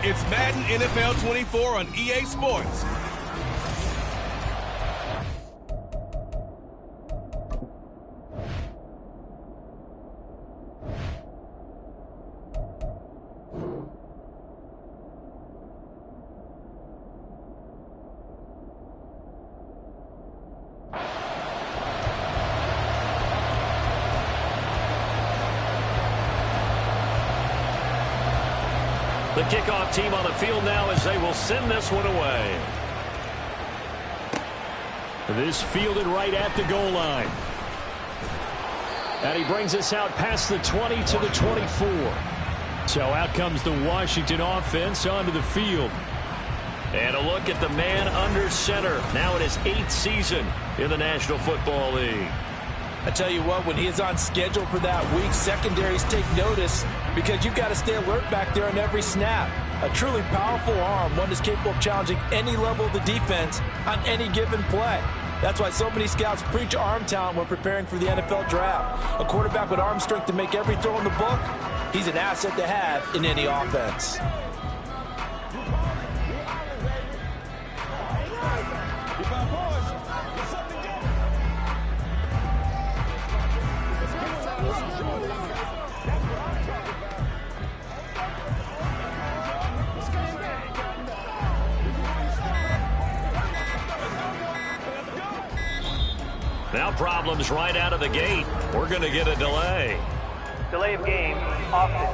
It's Madden NFL 24 on EA Sports. The kickoff team on the field now as they will send this one away. This fielded right at the goal line. And he brings us out past the 20 to the 24. So out comes the Washington offense onto the field. And a look at the man under center. Now in his 8th season in the National Football League. I tell you what, when he is on schedule for that week, secondaries take notice because you've got to stay alert back there on every snap. A truly powerful arm, one that's capable of challenging any level of the defense on any given play. That's why so many scouts preach arm talent when preparing for the NFL draft. A quarterback with arm strength to make every throw in the book, he's an asset to have in any offense. Now problems right out of the gate. We're going to get a delay. Delay of game, offense.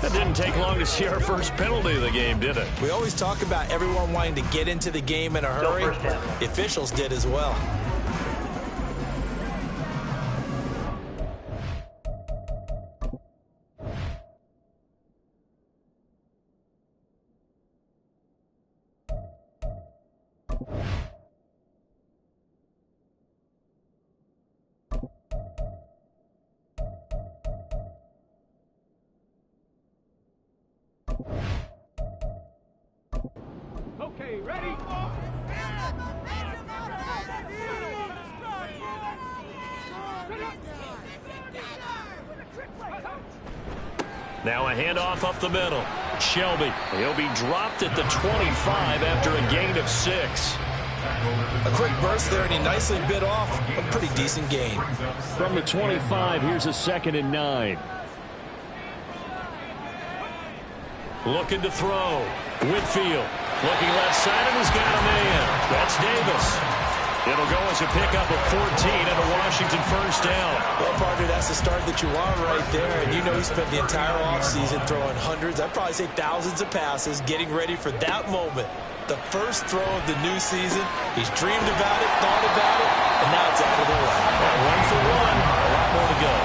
That didn't take long to see our first penalty of the game, did it? We always talk about everyone wanting to get into the game in a hurry. The officials did as well. Okay, ready? Now a handoff up the middle. Shelby. He'll be dropped at the 25 after a gain of 6. A quick burst there, and he nicely bit off a pretty decent gain. From the 25, here's a 2nd and 9. Looking to throw. Whitfield. Looking left side, and he's got a man. That's Davis. It'll go as a pickup of 14 and a Washington first down. Well, partner, that's the start that you want right there. And you know he spent the entire offseason throwing hundreds, I'd probably say thousands of passes, getting ready for that moment. The first throw of the new season. He's dreamed about it, thought about it, and now it's out of the way. Well, 1 for 1. A lot more to go.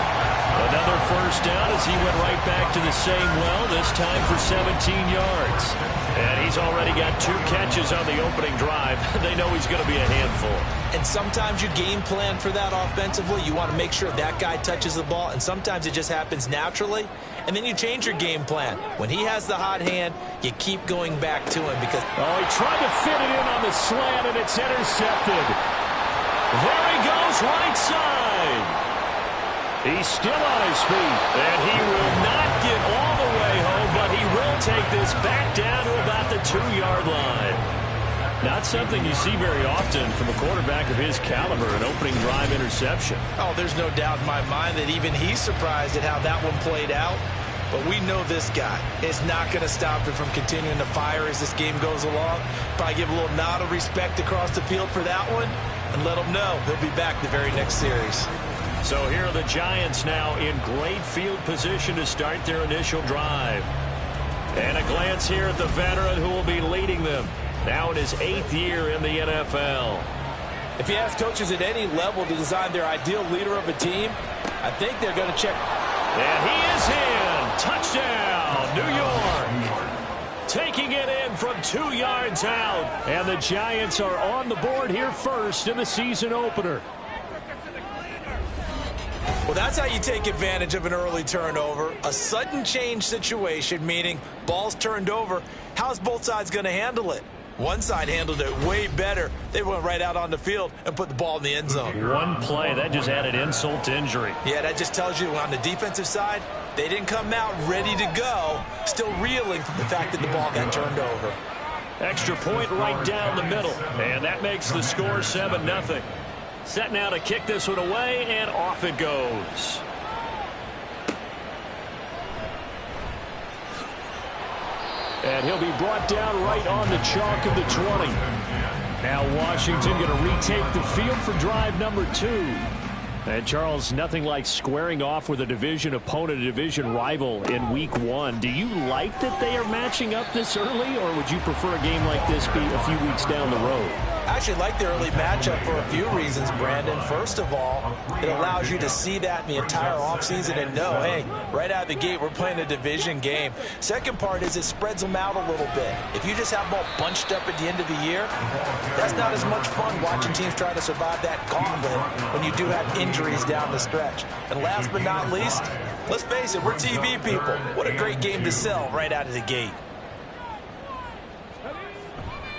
Another first down as he went right back to the same well, this time for 17 yards. And he's already got 2 catches on the opening drive. They know he's going to be a handful. And sometimes you game plan for that offensively. You want to make sure that guy touches the ball, and sometimes it just happens naturally. And then you change your game plan. When he has the hot hand, you keep going back to him because... Oh, he tried to fit it in on the slant, and it's intercepted. There he goes, right side. He's still on his feet, and he will not get all the way home, but he will take this back down to about the 2-yard line. Not something you see very often from a quarterback of his caliber, an opening drive interception. Oh, there's no doubt in my mind that even he's surprised at how that one played out. But we know this guy is not going to stop him from continuing to fire as this game goes along. Probably give a little nod of respect across the field for that one and let him know he'll be back the very next series. So here are the Giants now in great field position to start their initial drive. And a glance here at the veteran who will be leading them now in his 8th year in the NFL. If you ask coaches at any level to design their ideal leader of a team, I think they're going to check. And he is in. Touchdown, New York. Taking it in from 2 yards out. And the Giants are on the board here first in the season opener. Well, that's how you take advantage of an early turnover. A sudden change situation, meaning ball's turned over. How's both sides going to handle it? One side handled it way better. They went right out on the field and put the ball in the end zone. One play, that just added insult to injury. Yeah, that just tells you on the defensive side, they didn't come out ready to go, still reeling from the fact that the ball got turned over. Extra point right down the middle, and that makes the score 7-0. Set now to kick this one away, and off it goes. And he'll be brought down right on the chalk of the 20. Now Washington going to retake the field for drive number 2. And Charles, nothing like squaring off with a division opponent, a division rival in week 1. Do you like that they are matching up this early, or would you prefer a game like this be a few weeks down the road? I actually like the early matchup for a few reasons, Brandon. First of all, it allows you to see that in the entire offseason and know, hey, right out of the gate, we're playing a division game. Second part is it spreads them out a little bit. If you just have them all bunched up at the end of the year, that's not as much fun watching teams try to survive that gauntlet when you do have injuries down the stretch. And last but not least, let's face it, we're TV people. What a great game to sell right out of the gate.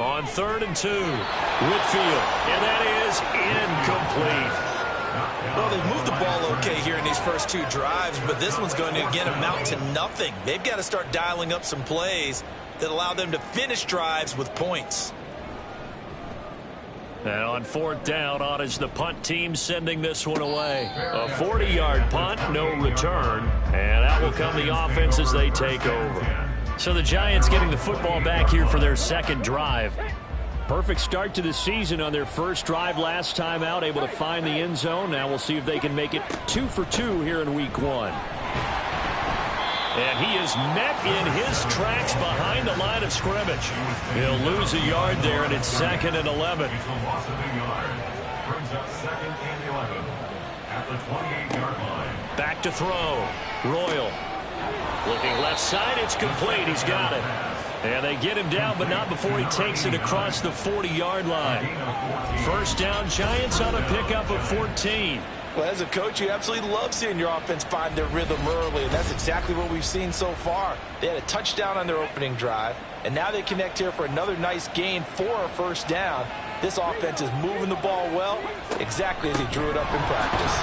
On 3rd and 2, Whitfield, and that is incomplete. Well, they've moved the ball okay here in these first 2 drives, but this one's going to, again, amount to nothing. They've got to start dialing up some plays that allow them to finish drives with points. And on 4th down, on is the punt team sending this one away. A 40-yard punt, no return, and that will come the offense as they take over. So the Giants getting the football back here for their 2nd drive. Perfect start to the season on their first drive last time out, able to find the end zone. Now we'll see if they can make it 2 for 2 here in week 1. And he is met in his tracks behind the line of scrimmage. He'll lose a yard there, and it's 2nd and 11. Back to throw. Royal. Looking left side, it's complete. He's got it. And they get him down, but not before he takes it across the 40-yard line. First down, Giants on a pickup of 14. Well, as a coach, you absolutely love seeing your offense find their rhythm early, and that's exactly what we've seen so far. They had a touchdown on their opening drive, and now they connect here for another nice gain for a first down. This offense is moving the ball well, exactly as he drew it up in practice.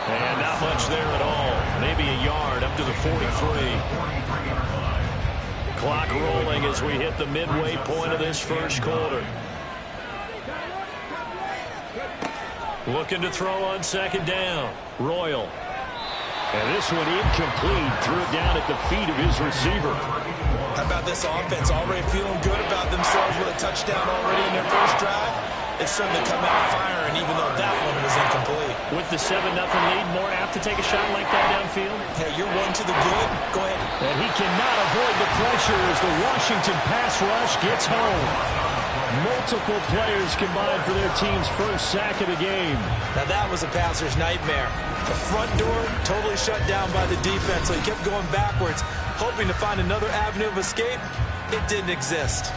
And not much there at all. Maybe a yard up to the 43. Clock rolling as we hit the midway point of this first quarter. Looking to throw on 2nd down. Royal. And this one incomplete. Threw it down at the feet of his receiver. How about this offense already feeling good about themselves with a touchdown already in their first drive? It's starting to come out firing, even though that one was incomplete. With the 7-0 lead, more apt to take a shot like that downfield? Hey, you're one to the good. Go ahead. And he cannot avoid the pressure as the Washington pass rush gets home. Multiple players combined for their team's first sack of the game. Now that was a passer's nightmare. The front door totally shut down by the defense, so he kept going backwards, hoping to find another avenue of escape. It didn't exist.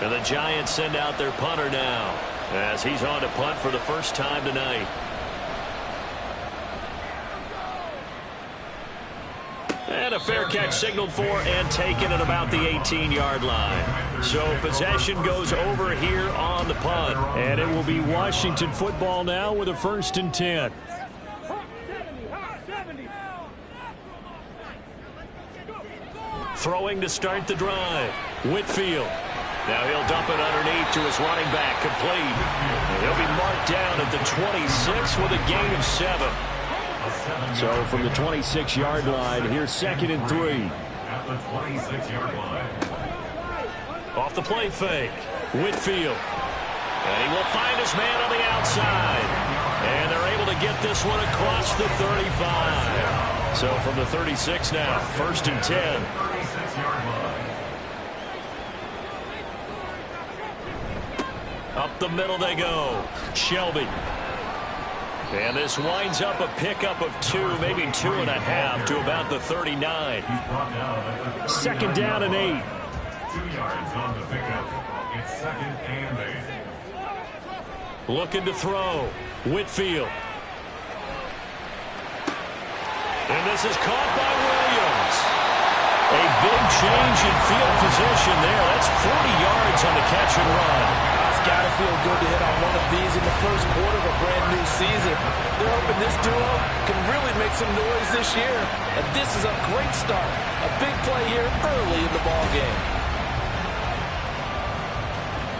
And the Giants send out their punter now as he's on to punt for the first time tonight. And a fair catch signaled for and taken at about the 18-yard line. So possession goes over here on the punt. And it will be Washington football now with a 1st and 10. Throwing to start the drive. Whitfield. Now he'll dump it underneath to his running back, complete. And he'll be marked down at the 26 with a gain of 7. So from the 26-yard line, here's 2nd and 3. At the 26-yard line. Off the play fake, Whitfield. And he will find his man on the outside. And they're able to get this one across the 35. So from the 36 now, 1st and 10. 36-yard line. Up the middle they go. Shelby. And this winds up a pickup of 2, maybe 2.5 to about the 39. 2nd down and 8. 2 yards on the pickup. It's 2nd and 8. Looking to throw. Whitfield. And this is caught by Williams. A big change in field position there. That's 40 yards on the catch and run. It's got to feel good to hit on one of these in the first quarter of a brand new season. They're hoping this duo can really make some noise this year. And this is a great start. A big play here early in the ball game.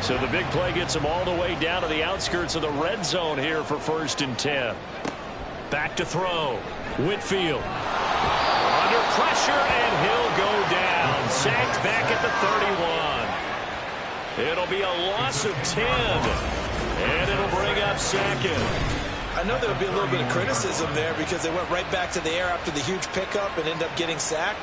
So the big play gets them all the way down to the outskirts of the red zone here for 1st and 10. Back to throw. Whitfield. Under pressure, and he'll go down. Sacked back at the 31. It'll be a loss of 10. And it'll bring up 2nd. I know there would be a little bit of criticism there because they went right back to the air after the huge pickup and end up getting sacked.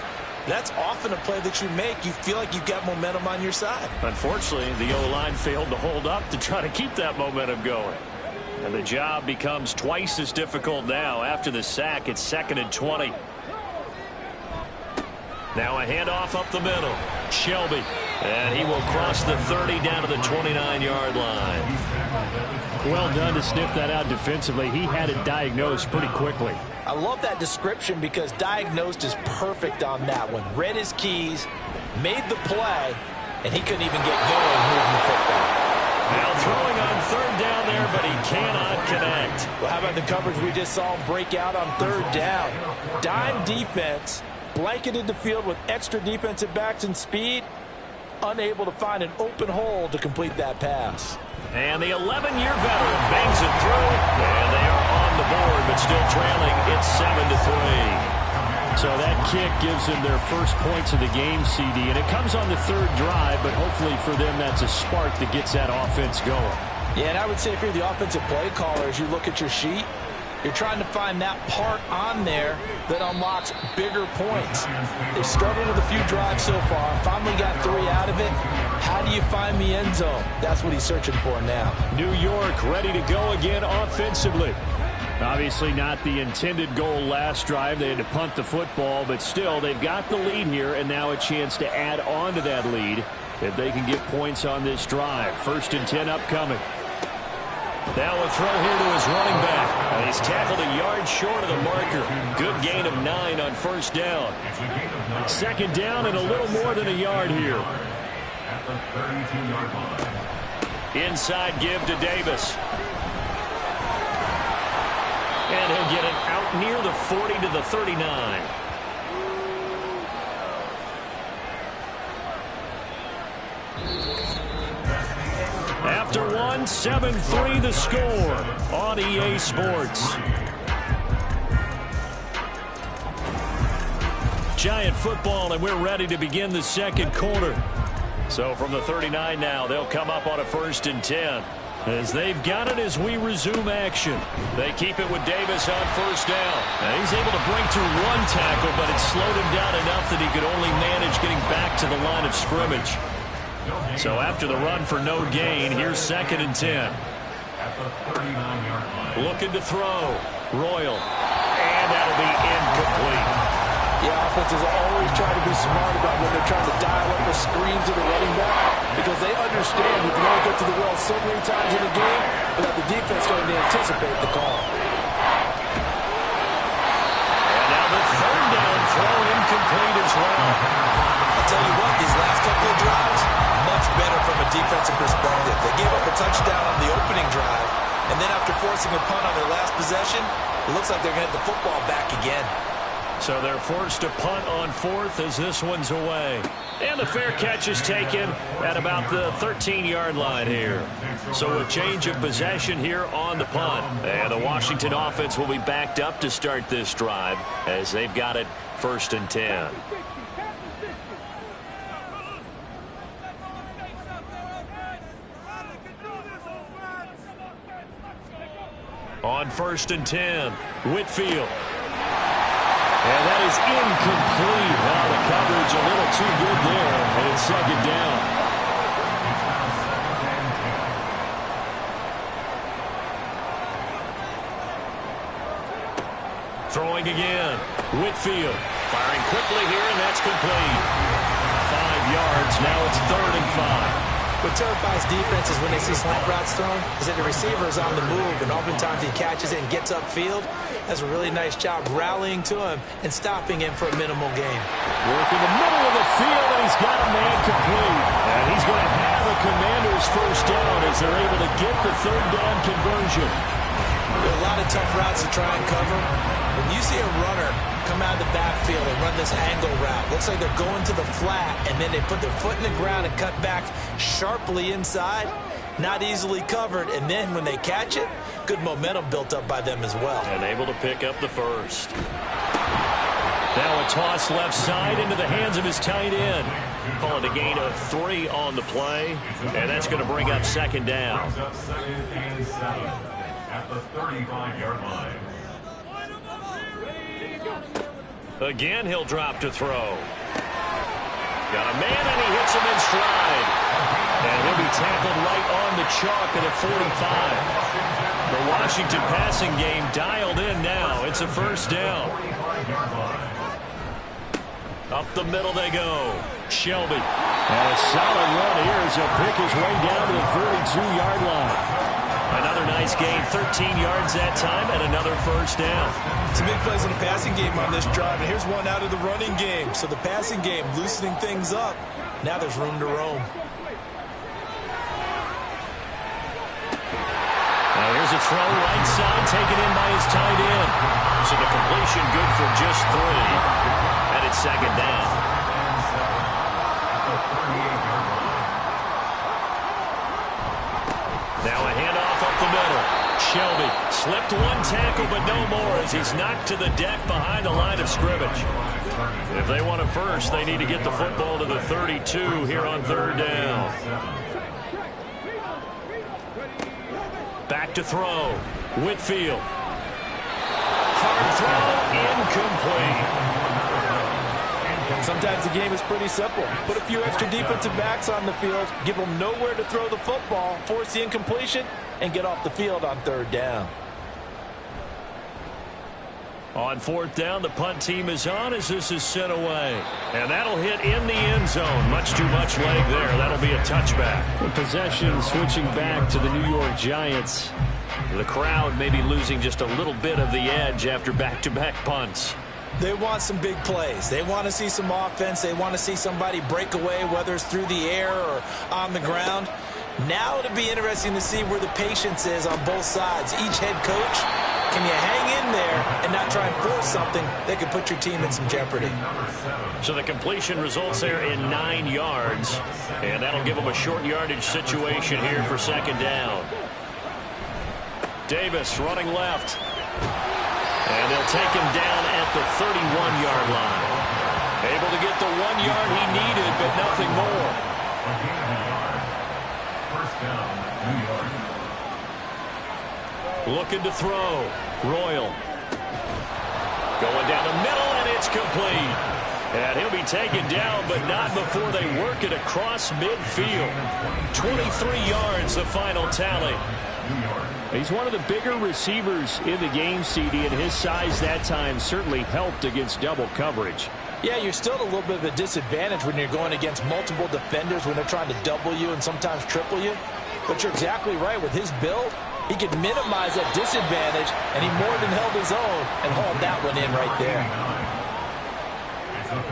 That's often a play that you make. You feel like you've got momentum on your side. Unfortunately, the O-line failed to hold up to try to keep that momentum going. And the job becomes twice as difficult now. After the sack, it's 2nd and 20. Now a handoff up the middle. Shelby. And he will cross the 30 down to the 29-yard line. Well done to sniff that out defensively. He had it diagnosed pretty quickly. I love that description because diagnosed is perfect on that one. Read his keys, made the play, and he couldn't even get going moving the football. Now throwing on 3rd down there, but he cannot connect. Well, how about the coverage we just saw him break out on 3rd down? Dime defense, blanketed the field with extra defensive backs and speed, unable to find an open hole to complete that pass. And the 11-year veteran bangs it through, and they are on the board, but still trailing. It's 7-3. So that kick gives them their first points of the game, CD, and it comes on the 3rd drive, but hopefully for them that's a spark that gets that offense going. Yeah, and I would say if you're the offensive play caller, as you look at your sheet, you're trying to find that part on there that unlocks bigger points. They've struggled with a few drives so far. Finally got 3 out of it. How do you find the end zone? That's what he's searching for now. New York ready to go again offensively. Obviously not the intended goal last drive. They had to punt the football, but still they've got the lead here, and now a chance to add on to that lead if they can get points on this drive. 1st and 10 upcoming. Now a throw here to his running back. And he's tackled a yard short of the marker. Good gain of 9 on 1st down. 2nd down and a little more than a yard here. At the 32-yard line. Inside give to Davis. And he'll get it out near the 40 to the 39. After 7-3 the score on EA Sports. Giant football, and we're ready to begin the 2nd quarter. So from the 39 now, they'll come up on a 1st and 10. As they've got it as we resume action. They keep it with Davis on 1st down. And he's able to break through 1 tackle, but it slowed him down enough that he could only manage getting back to the line of scrimmage. So after the run for no gain, here's 2nd and 10. At the 39-yard line. Looking to throw. Royal. And that'll be incomplete. The offenses always try to be smart about when they're trying to dial up a screen to the running back because they understand you can only get to the well so many times in the game without the defense going to anticipate the call. And now the 3rd down throw incomplete as well. I'll tell you what, these last couple of drives, much better from a defensive perspective. They gave up a touchdown on the opening drive, and then after forcing a punt on their last possession, it looks like they're going to get the football back again. So they're forced to punt on 4th as this one's away. And the fair catch is taken at about the 13-yard line here. So a change of possession here on the punt. And the Washington offense will be backed up to start this drive as they've got it 1st and 10. On 1st and 10, Whitfield. And that is incomplete. Well, the coverage a little too good there, and it's 2nd down. Throwing again. Whitfield firing quickly here, and that's complete. 5 yards. Now it's 3rd and 5. What terrifies defenses when they see slant routes thrown is that the receiver is on the move, and oftentimes he catches it and gets upfield. Does a really nice job rallying to him and stopping him for a minimal gain. Working the middle of the field, and he's got a man complete. And he's going to have the Commanders first down as they're able to get the third down conversion. There are a lot of tough routes to try and cover. When you see a runner come out of the backfield and run this angle route, looks like they're going to the flat, and then they put their foot in the ground and cut back sharply inside. Not easily covered, and then when they catch it, good momentum built up by them as well. And able to pick up the first. Now a toss left side into the hands of his tight end. Calling a gain of 3 on the play, and that's going to bring up second down. At the 35-yard line. Again, he'll drop to throw. Got a man, and he hits him in stride. And he'll be tackled right on the chalk at a 45. The Washington passing game dialed in now. It's a first down. Up the middle they go. Shelby. And a solid run here as he'll pick his way down to the 42-yard line. Another nice gain, 13 yards that time, and another first down. Some big plays in the passing game on this drive, and here's one out of the running game. So the passing game loosening things up. Now there's room to roam. Now here's a throw right side, taken in by his tight end. So the completion good for just 3. And it's second down. Now a handoff up the middle. Shelby slipped one tackle, but no more as he's knocked to the deck behind the line of scrimmage. If they want a first, they need to get the football to the 32 here on third down. Back to throw. Whitfield. Hard throw, incomplete. Sometimes the game is pretty simple. Put a few extra defensive backs on the field, give them nowhere to throw the football, force the incompletion, and get off the field on third down. On fourth down, the punt team is on as this is sent away. And that'll hit in the end zone. Much too much leg there. That'll be a touchback. The possession switching back to the New York Giants. The crowd may be losing just a little bit of the edge after back-to-back punts. They want some big plays. They want to see some offense. They want to see somebody break away, whether it's through the air or on the ground. Now it'll be interesting to see where the patience is on both sides. Each head coach, can you hang in there and not try and force something that could put your team in some jeopardy? So the completion results there in 9 yards, and that'll give them a short yardage situation here for second down. Davis running left. And they'll take him down at the 31-yard line. Able to get the 1 yard he needed, but nothing more. First down, New York. Looking to throw. Royal. Going down the middle, and it's complete. And he'll be taken down, but not before they work it across midfield. 23 yards, the final tally. He's one of the bigger receivers in the game, CD, and his size that time certainly helped against double coverage. Yeah, you're still at a little bit of a disadvantage when you're going against multiple defenders when they're trying to double you and sometimes triple you. But you're exactly right. With his build, he could minimize that disadvantage, and he more than held his own and hauled that one in right there.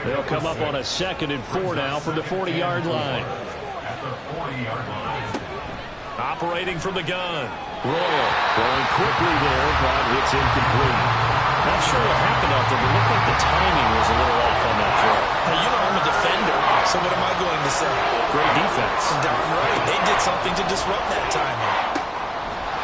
They'll come up on a 2nd and 4 now from the 40-yard line. At the 40-yard line. Operating from the gun. Royal going quickly there, but it's incomplete. Not sure what happened out there, but it looked like the timing was a little off on that throw. Hey, you know I'm a defender, so what am I going to say? Great defense. Darn right. They did something to disrupt that timing.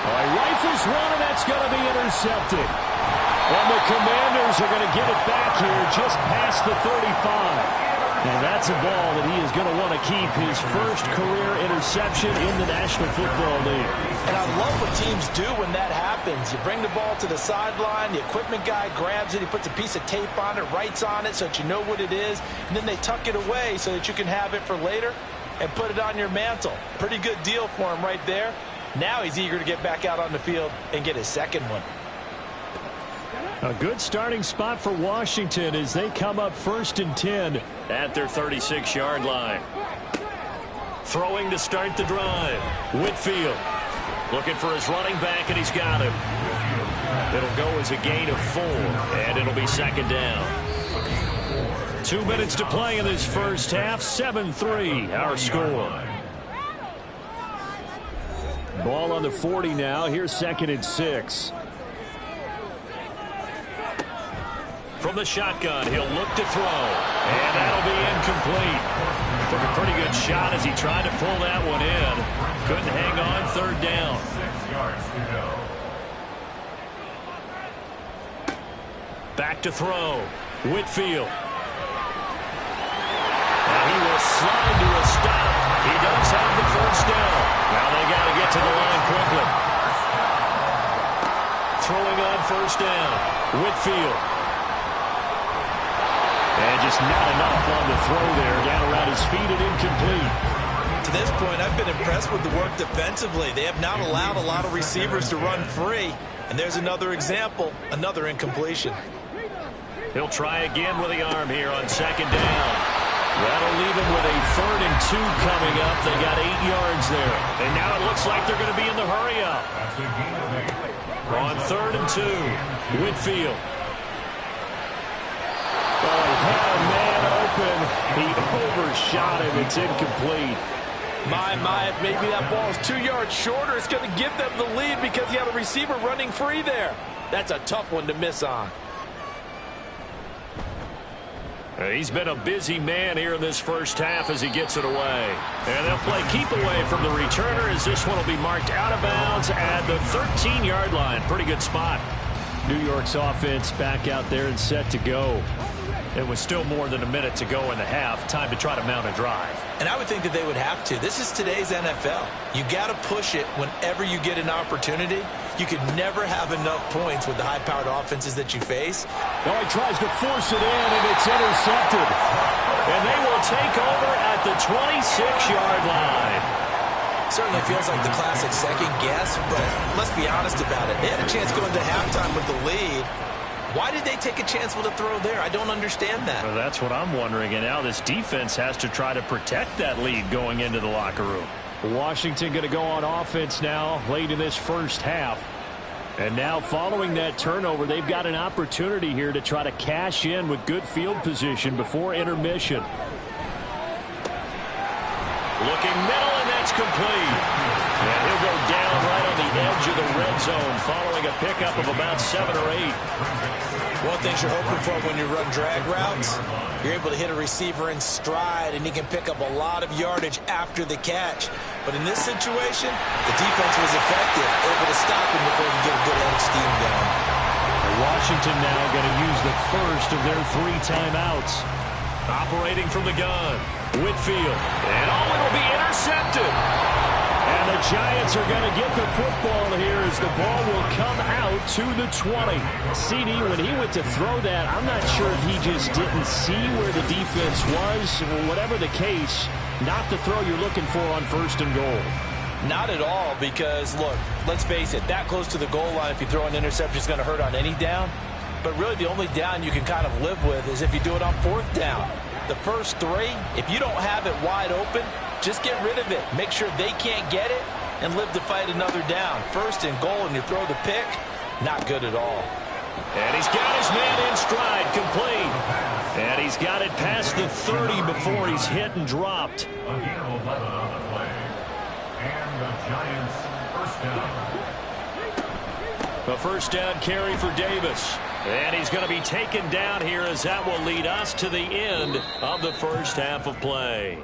All right, rifles one, and that's going to be intercepted. And the Commanders are going to get it back here just past the 35. And that's a ball that he is going to want to keep, his first career interception in the National Football League. And I love what teams do when that happens. You bring the ball to the sideline, the equipment guy grabs it, he puts a piece of tape on it, writes on it so that you know what it is, and then they tuck it away so that you can have it for later and put it on your mantle. Pretty good deal for him right there. Now he's eager to get back out on the field and get his second one. A good starting spot for Washington as they come up 1st and 10 at their 36-yard line. Throwing to start the drive. Whitfield looking for his running back, and he's got him. It'll go as a gain of 4, and it'll be second down. 2 minutes to play in this first half. 7-3 our score. Ball on the 40 now. Here's 2nd and 6. From the shotgun, he'll look to throw, and that'll be incomplete. Took a pretty good shot as he tried to pull that one in. Couldn't hang on. 3rd down. 6 yards to go. Back to throw. Whitfield. And he will slide to a stop. He does have the first down. Now they got to get to the line quickly. Throwing on first down. Whitfield. And just not enough on the throw there. Down around his feet and incomplete. To this point, I've been impressed with the work defensively. They have not allowed a lot of receivers to run free. And there's another example, another incompletion. He'll try again with the arm here on 2nd down. That'll leave him with a 3rd and 2 coming up. They got 8 yards there. And now it looks like they're going to be in the hurry up. On 3rd and 2, Whitfield. Oh, he had a man open. He overshot him. It's incomplete. My, maybe that ball is 2 yards shorter. It's going to give them the lead because you have a receiver running free there. That's a tough one to miss on. He's been a busy man here in this first half as he gets it away. And they'll play keep away from the returner as this one will be marked out of bounds at the 13-yard line. Pretty good spot. New York's offense back out there and set to go. It was still more than a minute to go in the half. Time to try to mount a drive. And I would think that they would have to. This is today's NFL. You got to push it whenever you get an opportunity. You could never have enough points with the high-powered offenses that you face. Oh, he tries to force it in, and it's intercepted. And they will take over at the 26-yard line. Certainly feels like the classic second guess, but let's be honest about it. They had a chance going to halftime with the lead. Why did they take a chance with a throw there? I don't understand that. Well, that's what I'm wondering. And now this defense has to try to protect that lead going into the locker room. Washington going to go on offense now late in this first half. And now following that turnover, they've got an opportunity here to try to cash in with good field position before intermission. Looking middle, and that's complete. And he'll go down right on the edge of the red zone following a pickup of about 7 or 8. One thing you're hoping for when you run drag routes, you're able to hit a receiver in stride, and he can pick up a lot of yardage after the catch. But in this situation, the defense was effective, able to stop him before he get a good head of steam going. Washington now going to use the first of their 3 timeouts. Operating from the gun, Whitfield. And it'll be intercepted. And the Giants are going to get the football here as the ball will come out to the 20. CD, when he went to throw that, I'm not sure if he just didn't see where the defense was. Whatever the case, not the throw you're looking for on 1st and goal. Not at all, because, look, let's face it, that close to the goal line, if you throw an interception, is going to hurt on any down. But really the only down you can kind of live with is if you do it on 4th down. The first 3, if you don't have it wide open, just get rid of it. Make sure they can't get it and live to fight another down. 1st and goal, and you throw the pick, not good at all. And he's got his man in stride, complete. And he's got it past the 30 before he's hit and dropped. Again, 11 on the play. And the Giants first down. A first down carry for Davis. And he's going to be taken down here as that will lead us to the end of the first half of play.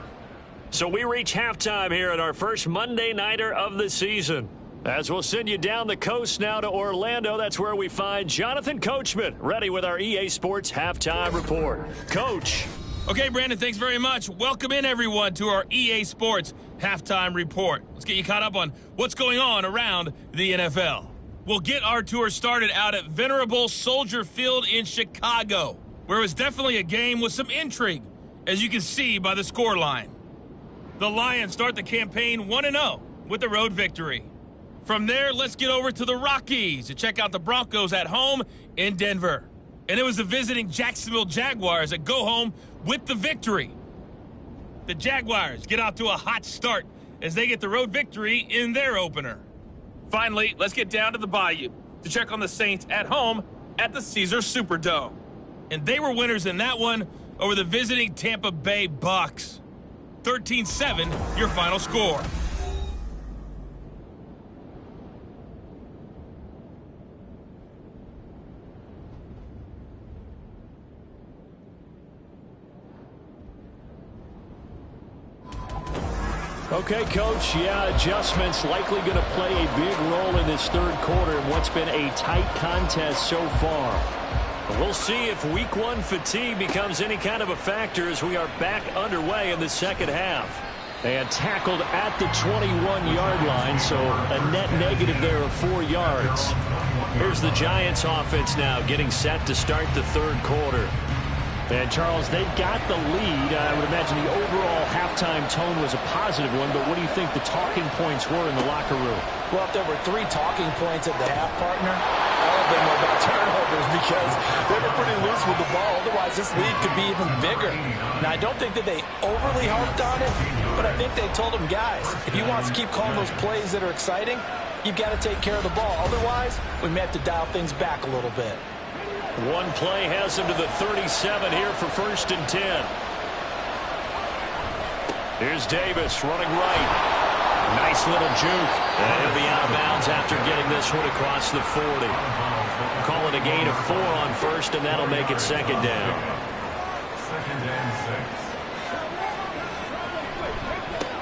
So we reach halftime here at our first Monday Nighter of the season. As we'll send you down the coast now to Orlando, that's where we find Jonathan Coachman ready with our EA Sports Halftime Report. Coach. Okay, Brandon, thanks very much. Welcome in, everyone, to our EA Sports Halftime Report. Let's get you caught up on what's going on around the NFL. We'll get our tour started out at venerable Soldier Field in Chicago, where it was definitely a game with some intrigue, as you can see by the scoreline. The Lions start the campaign 1-0 with the road victory. From there, let's get over to the Rockies to check out the Broncos at home in Denver. And it was the visiting Jacksonville Jaguars that go home with the victory. The Jaguars get off to a hot start as they get the road victory in their opener. Finally, let's get down to the Bayou to check on the Saints at home at the Caesars Superdome. And they were winners in that one over the visiting Tampa Bay Bucks. 13-7, your final score. Okay, Coach, adjustments likely going to play a big role in this third quarter in what's been a tight contest so far. We'll see if week one fatigue becomes any kind of a factor as we are back underway in the second half. And tackled at the 21-yard line, so a net negative there of 4 yards. Here's the Giants offense now getting set to start the third quarter. And, Charles, they've got the lead. I would imagine the overall halftime tone was a positive one, but what do you think the talking points were in the locker room? Well, if there were 3 talking points at the half, partner, all of them were about turnovers because they were pretty loose with the ball. Otherwise, this lead could be even bigger. Now, I don't think that they overly harped on it, but I think they told them, guys, if you want to keep calling those plays that are exciting, you've got to take care of the ball. Otherwise, we may have to dial things back a little bit. One play has him to the 37 here for 1st and 10. Here's Davis running right. Nice little juke. And he'll be out of bounds after getting this one across the 40. Call it a gain of 4 on 1st, and that'll make it 2nd down. 2nd and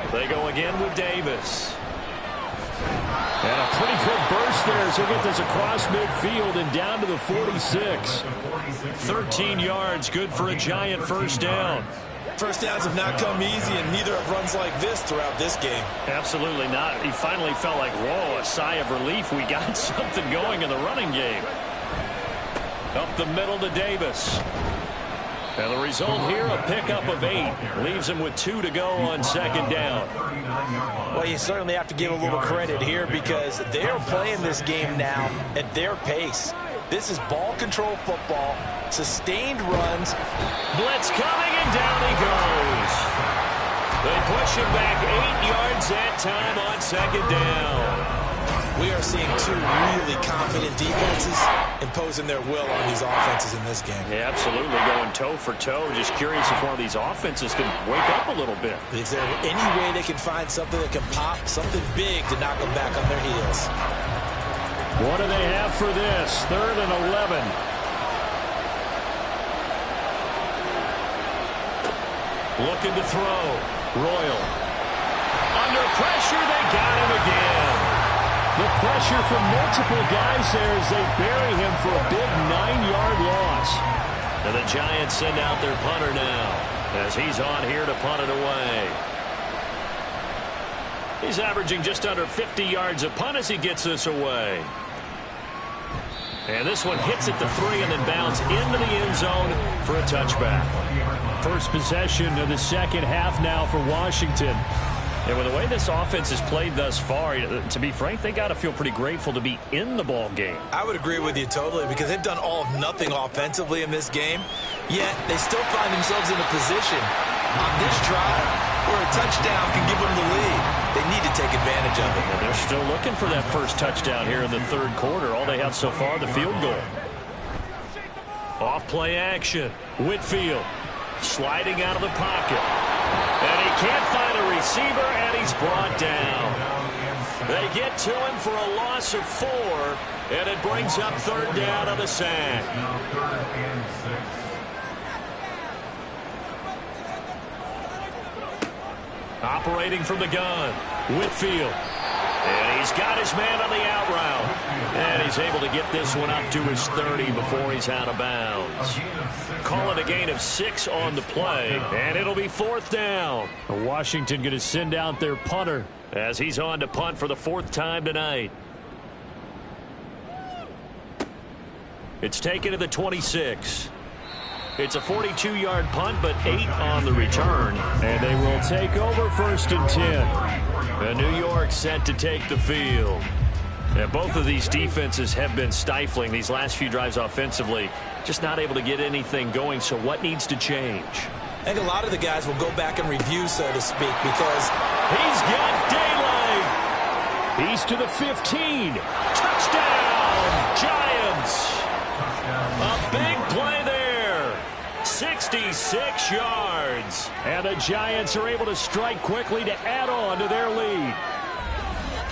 6. They go again with Davis. And a pretty good burst there as he'll get this across midfield and down to the 46. 13 yards, good for a Giant 1st down. First downs have not come easy, and neither have runs like this throughout this game. Absolutely not. He finally felt like, whoa, a sigh of relief. We got something going in the running game. Up the middle to Davis. And the result here, a pickup of 8. Leaves him with 2 to go on 2nd down. Well, you certainly have to give a little credit here because they're playing this game now at their pace. This is ball control football, sustained runs. Blitz coming, and down he goes. They push him back 8 yards that time on 2nd down. We are seeing 2 really confident defenses imposing their will on these offenses in this game. Yeah, absolutely, going toe for toe. Just curious if one of these offenses can wake up a little bit. Is there any way they can find something that can pop, something big to knock them back on their heels? What do they have for this? 3rd and 11. Looking to throw. Royal. Under pressure, they got him again. The pressure from multiple guys there as they bury him for a big 9-yard loss. And the Giants send out their punter now as he's on here to punt it away. He's averaging just under 50 yards a punt as he gets this away. And this one hits at the 3 and then bounds into the end zone for a touchback. First possession of the second half now for Washington. And with the way this offense has played thus far, to be frank, they got to feel pretty grateful to be in the ball game. I would agree with you totally because they've done all of nothing offensively in this game, yet they still find themselves in a position on this drive where a touchdown can give them the lead. They need to take advantage of it. And they're still looking for that first touchdown here in the third quarter. All they have so far, the field goal. Off play action. Whitfield sliding out of the pocket. And he can't find a receiver, and he's brought down. They get to him for a loss of 4, and it brings up 3rd down on the sack. Operating from the gun, Whitfield. And he's got his man on the out route. And he's able to get this one up to his 30 before he's out of bounds. Call it a gain of 6 on the play, and it'll be 4th down. Washington going to send out their punter as he's on to punt for the 4th time tonight. It's taken to the 26. It's a 42-yard punt, but 8 on the return. And they will take over 1st and 10. And New York set to take the field. And both of these defenses have been stifling these last few drives offensively. Just not able to get anything going, so what needs to change? I think a lot of the guys will go back and review, so to speak, because he's got daylight. He's to the 15. Touchdown, Giants. A big play there. 66 yards. And the Giants are able to strike quickly to add on to their lead.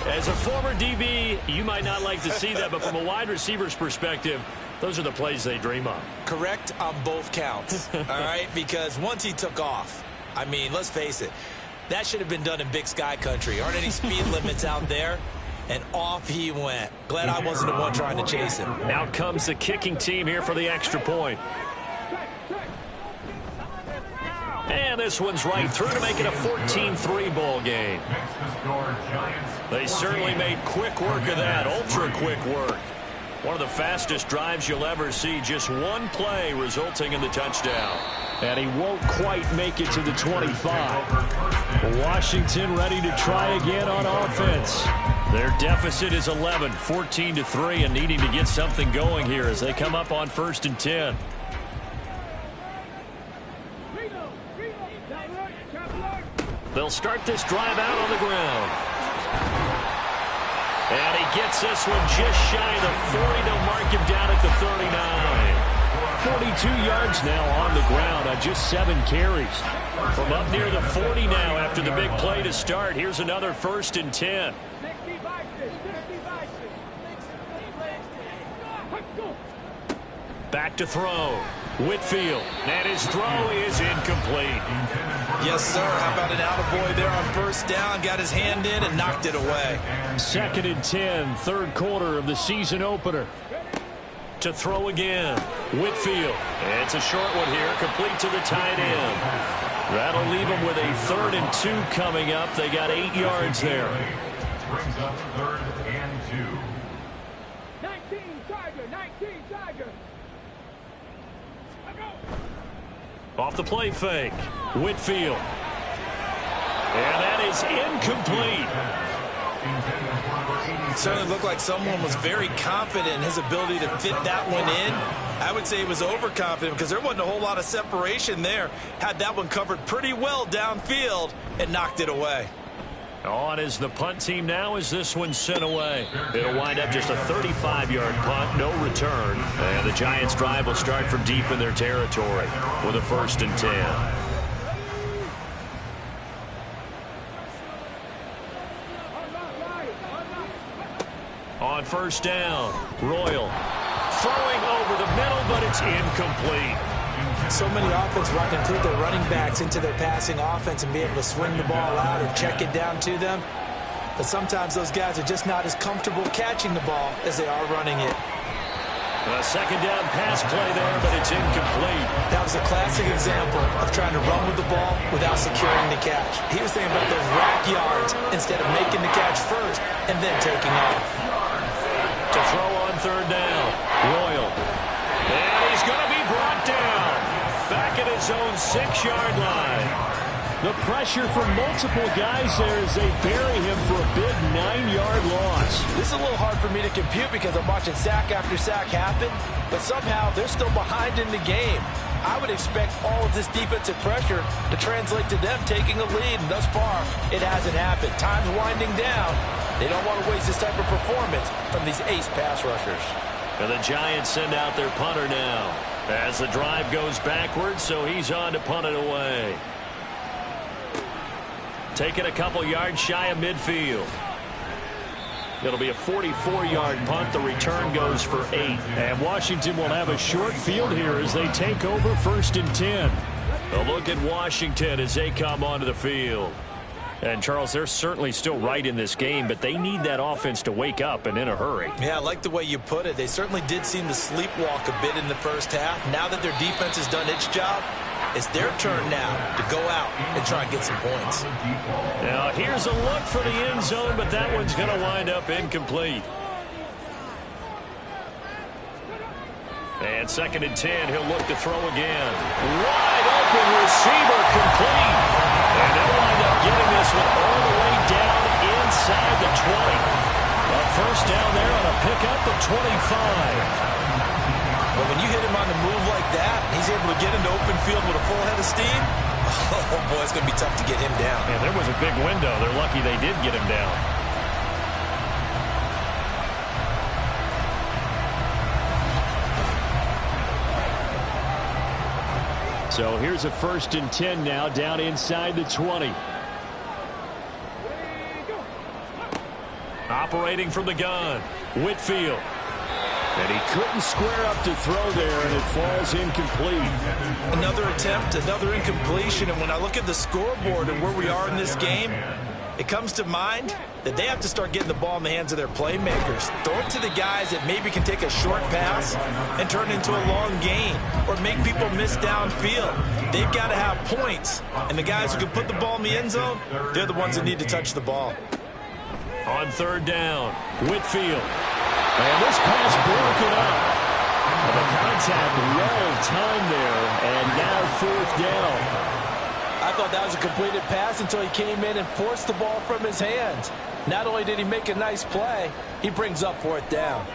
As a former DB, you might not like to see that, but from a wide receiver's perspective, those are the plays they dream of. Correct on both counts, all right? Because once he took off, I mean, let's face it, that should have been done in Big Sky country. Aren't any speed limits out there? And off he went. Glad I wasn't the one trying to chase him. Out comes the kicking team here for the extra point. And this one's right through to make it a 14-3 ball game. They certainly made quick work of that, ultra-quick work. One of the fastest drives you'll ever see, just one play resulting in the touchdown. And he won't quite make it to the 25. Washington ready to try again on offense. Their deficit is 11, 14-3, and needing to get something going here as they come up on 1st and 10. They'll start this drive out on the ground. And he gets this one just shy of the 40. They'll mark him down at the 39. 42 yards now on the ground on just 7 carries. From up near the 40 now after the big play to start. Here's another 1st and 10. Back to throw. Whitfield. And his throw is incomplete. Yes, sir. How about an attaboy there on 1st down? Got his hand in and knocked it away. 2nd and 10, 3rd quarter of the season opener. To throw again. Whitfield. It's a short one here, complete to the tight end. That'll leave them with a 3rd and 2 coming up. They got 8 yards there. Brings up 3rd and 2. 19 Tiger. Off the play fake. Whitfield. And that is incomplete. Certainly looked like someone was very confident in his ability to fit that one in. I would say he was overconfident because there wasn't a whole lot of separation there. Had that one covered pretty well downfield and knocked it away. On is the punt team now as this one's sent away. It'll wind up just a 35-yard punt, no return. And the Giants' drive will start from deep in their territory with a 1st and 10. On 1st down, Royal throwing over the middle, but it's incomplete. So many offenses want to include their running backs into their passing offense and be able to swing the ball out or check it down to them. But sometimes those guys are just not as comfortable catching the ball as they are running it. A 2nd down pass play there, but it's incomplete. That was a classic example of trying to run with the ball without securing the catch. He was thinking about those rack yards instead of making the catch first and then taking off. To throw on 3rd down, Royal. And he's going to be brought down. Back at his own 6-yard line. The pressure from multiple guys there as they bury him for a big 9-yard loss. This is a little hard for me to compute because I'm watching sack after sack happen, but somehow they're still behind in the game. I would expect all of this defensive pressure to translate to them taking a lead, and thus far, it hasn't happened. Time's winding down. They don't want to waste this type of performance from these ace pass rushers. And the Giants send out their punter now as the drive goes backwards, so he's on to punt it away. Taking a couple yards shy of midfield. It'll be a 44-yard punt. The return goes for 8. And Washington will have a short field here as they take over 1st and 10. A look at Washington as they come onto the field. And, Charles, they're certainly still right in this game, but they need that offense to wake up and in a hurry. Yeah, I like the way you put it. They certainly did seem to sleepwalk a bit in the first half. Now that their defense has done its job, it's their turn now to go out and try and get some points. Now, here's a look for the end zone, but that one's going to wind up incomplete. And 2nd and 10, he'll look to throw again. Wide open receiver complete. And they'll wind up getting this one all the way down inside the 20. A 1st down there on a pickup of 25. But when you hit him on the move like that, he's able to get into open field with a full head of steam. Oh, boy, it's going to be tough to get him down. And there was a big window. They're lucky they did get him down. So here's a 1st and 10 now, down inside the 20. Operating from the gun, Whitfield. And he couldn't square up to throw there, and it falls incomplete. Another attempt, another incompletion, and when I look at the scoreboard and where we are in this game, it comes to mind that they have to start getting the ball in the hands of their playmakers. Throw it to the guys that maybe can take a short pass and turn it into a long gain or make people miss downfield. They've got to have points, and the guys who can put the ball in the end zone, they're the ones that need to touch the ball. On 3rd down, Whitfield. And this pass broken up. The contact well timed there, and now 4th down. I thought that was a completed pass until he came in and forced the ball from his hands. Not only did he make a nice play, he brings up 4th down.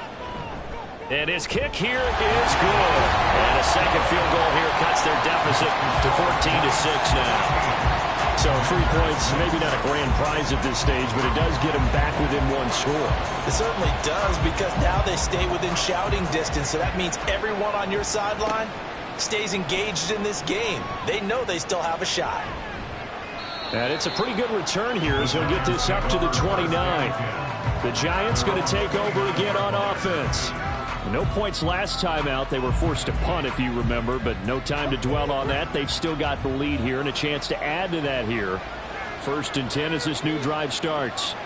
And his kick here is good. And a second field goal here cuts their deficit to 14-6 now. So 3 points, maybe not a grand prize at this stage, but it does get them back within 1 score. It certainly does, because now they stay within shouting distance, so that means everyone on your sideline stays engaged in this game. They know they still have a shot. And it's a pretty good return here as he'll get this up to the 29. The Giants going to take over again on offense. No points last time out. They were forced to punt, if you remember, but no time to dwell on that. They've still got the lead here and a chance to add to that here. 1st and 10 as this new drive starts.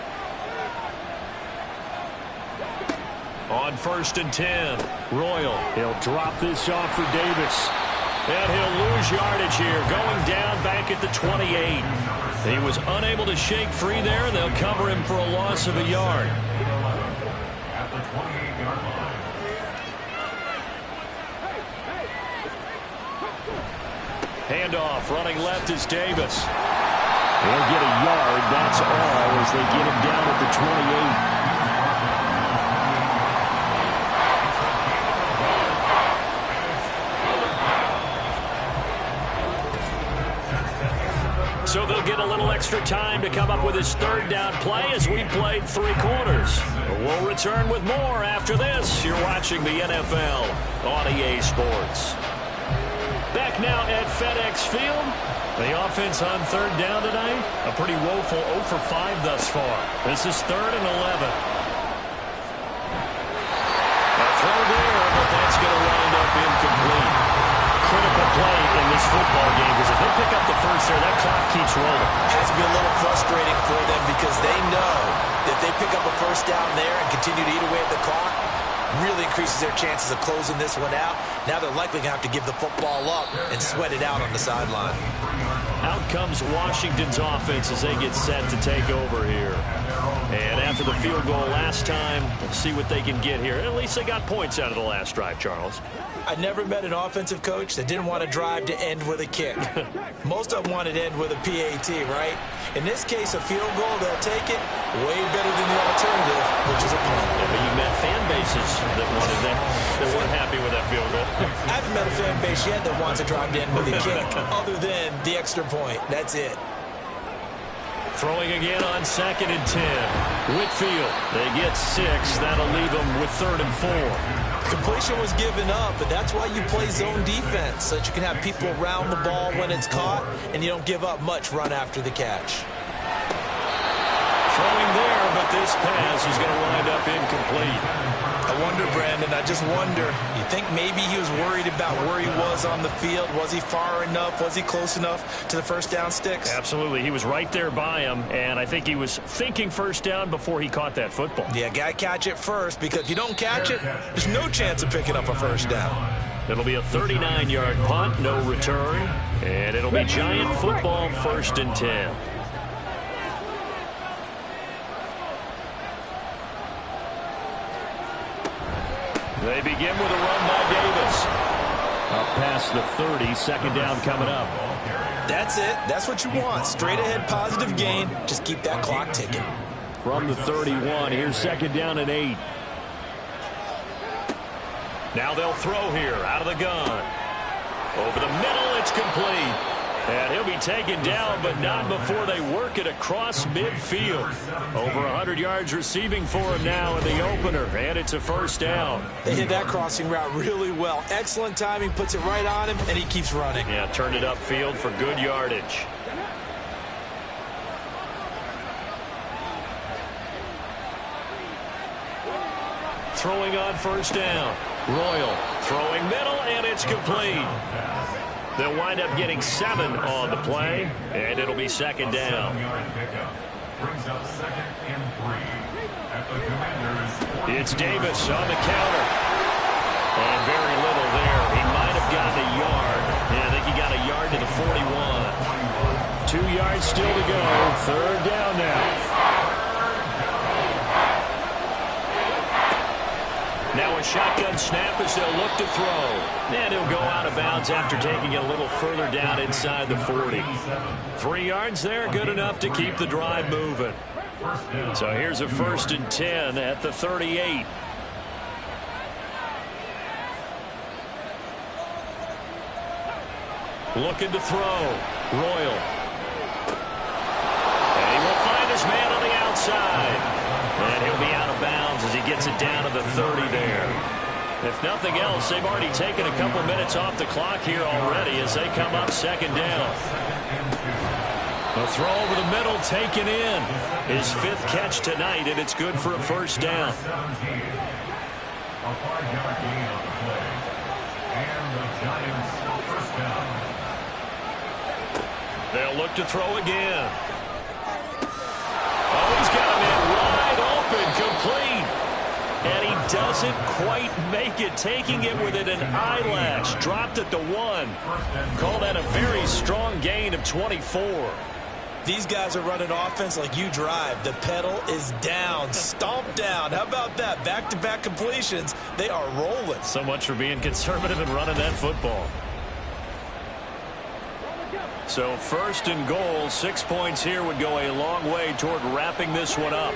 On 1st and 10, Royal, he'll drop this off for Davis. and he'll lose yardage here, going down back at the 28. He was unable to shake free there. They'll cover him for a loss of a yard. At the 28-yard line. Handoff, running left is Davis. They'll get a yard, that's all, as they get him down at the 28. So they'll get a little extra time to come up with his third down play as we played 3 quarters. We'll return with more after this. You're watching the NFL on EA Sports. Back now at FedEx Field. The offense on third down tonight, a pretty woeful 0 for 5 thus far. This is 3rd and 11. A throw there, but that's going to wind up incomplete. Critical play in this football game, because if they pick up the first there, that clock keeps rolling. It has to be a little frustrating for them because they know that they pick up a first down there and continue to eat away at the clock, really increases their chances of closing this one out. Now they're likely going to have to give the football up and sweat it out on the sideline. Out comes Washington's offense as they get set to take over here. And after the field goal last time, let's see what they can get here. At least they got points out of the last drive, Charles. I never met an offensive coach that didn't want to drive to end with a kick. Most of them wanted to end with a PAT, right? In this case, a field goal, they'll take it way better than the alternative, which is a punt. Yeah, but you met fan bases that wanted that, that weren't happy with that field goal. I haven't met a fan base yet that wants to drive to end with a kick, other than the extra point. That's it. Throwing again on 2nd and 10. Whitfield, they get 6. That'll leave them with 3rd and 4. Completion was given up, but that's why you play zone defense, so that you can have people around the ball when it's caught, and you don't give up much run after the catch. Throwing there, but this pass is going to wind up incomplete. I wonder, Brandon, I just wonder, you think maybe he was worried about where he was on the field? Was he far enough? Was he close enough to the first down sticks? Absolutely. He was right there by him, and I think he was thinking first down before he caught that football. Yeah, got to catch it first, because if you don't catch it, there's no chance of picking up a first down. It'll be a 39-yard punt, no return, and it'll be Giant football, 1st and 10. They begin with a run by Davis. Up past the 30, 2nd down coming up. That's it. That's what you want. Straight ahead, positive gain. Just keep that clock ticking. From the 31, here's 2nd down and 8. Now they'll throw here out of the gun. Over the middle, it's complete. And he'll be taken down, but not before they work it across midfield. Over 100 yards receiving for him now in the opener, and it's a first down. They hit that crossing route really well. Excellent timing, puts it right on him, and he keeps running. Yeah, turned it upfield for good yardage. Throwing on first down. Royal throwing middle, and it's complete. They'll wind up getting 7 on the play, and it'll be second down. It's Davis on the counter. And very little there. He might have gotten a yard. Yeah, I think he got a yard to the 41. 2 yards still to go. Third down now. Now a shotgun snap as they'll look to throw. And he'll go out of bounds after taking it a little further down inside the 40. 3 yards there, good enough to keep the drive moving. So here's a 1st and 10 at the 38. Looking to throw. Royal. And he will find his man on the outside. And he'll be out of bounds as he gets it down to the 30 there. If nothing else, they've already taken a couple minutes off the clock here already as they come up second down. A throw over the middle taken in. His 5th catch tonight, and it's good for a first down. A 5-yard gain on the play. And the Giants first down. They'll look to throw again. Oh, he's got him in wide open, complete. And he doesn't quite make it, taking it within an eyelash. Dropped at the 1. Call that a very strong gain of 24. These guys are running offense like you drive. The pedal is down, stomped down. How about that? Back-to-back completions. They are rolling. So much for being conservative and running that football. So 1st and goal, 6 points here would go a long way toward wrapping this one up.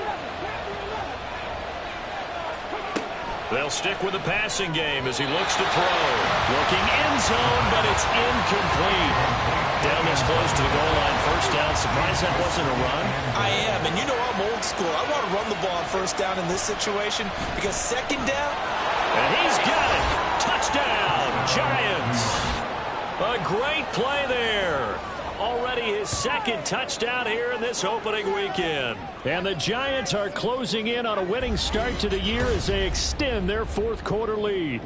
They'll stick with the passing game as he looks to throw. Looking end zone, but it's incomplete. Down this close to the goal line, first down. Surprised that wasn't a run? I am, and you know I'm old school. I want to run the ball on first down in this situation because second down. And he's got it. Touchdown, Giants. A great play there. Already his 2nd touchdown here in this opening weekend. And the Giants are closing in on a winning start to the year as they extend their 4th quarter lead.